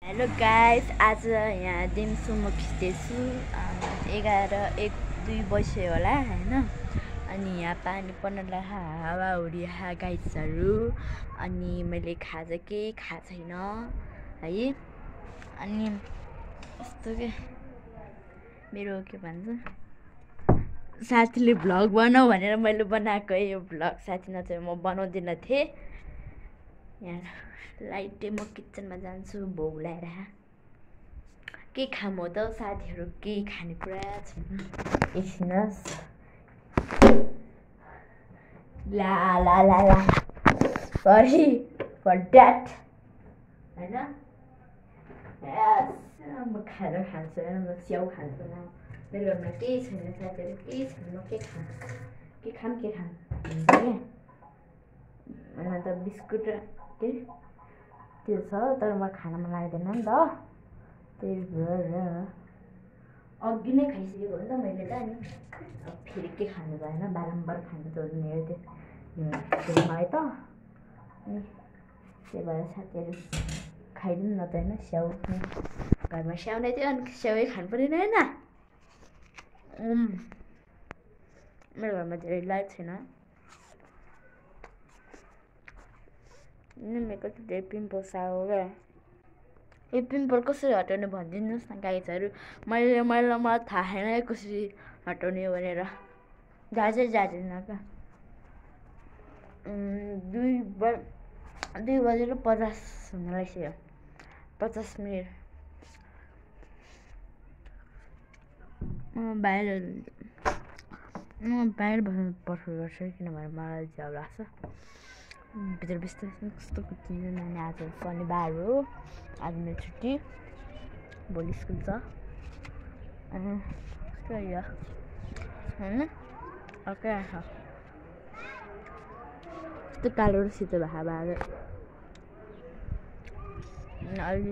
Hello guys, आज यहाँ दिउँसो म खिच्दैछु 11-1-2 बज्यो होला होइन। अनि यहाँ पानी पर्न हावाहुरी गाइसहरू। अनि मैले खाजा केही खाएको छैन है। अनि यस्तो के मेरो के भन्छ साथीले भ्लग बनाऊ भनेर मैले बनाएको यो भ्लग। साथी नचाहिँ म बनाउँदिनँ थिएँ। यहाँ लाइटै म किचनमा जान्छु भोग ल्याएर। के खाम त साथीहरू, केही खानेकुरा छैन। एकछिन ला सरी फर द्याट होइन। म खाना खान्छु, म स्याउ खान्छु। मेरो घरमा केही छैन साथीहरू, केही छैन। म के खाम हुन्छ क्या। अनि त बिस्कुट के त्यो छ, तर म खानमा लाग्दैन नि त। त्यही भएर अघि नै खाइसकेको हो नि त मैले त। अनि अब फेरि के खानु त होइन, बारम्बार खानु त हुँदैन मलाई त। अनि त्यही भएर साथीहरू खाइदिनु न त होइन। स्याउ घरमा स्याउ नै थियो, अनि स्याउै खानु पऱ्यो नि होइन। मेरो घरमा धेरै लाइट छैन। मेरो कति धेरै पिम्पल्स आयो क्या। यो पिम्पल कसरी हटाउने भनिदिनुहोस् न गाइजहरू। मलाई थाहा छैन कसरी हटाउने भनेर। जाँदैन क्या। 2:50 हुन लागिसक्यो। 50 मिनट बाहिर बस्नु पर्खर गर्छु, किनभने मलाई झ्याउ लाग्छ। भित्र बिस्तारै कस्तो कुद्दिन्छ नानी। आज शनिबार हो, आज मेरो छुट्टी, भोलि स्कुल छ। त्यही हो होइन। अर्कै आँखा यस्तो कालो र सेतो भएको भए अहिले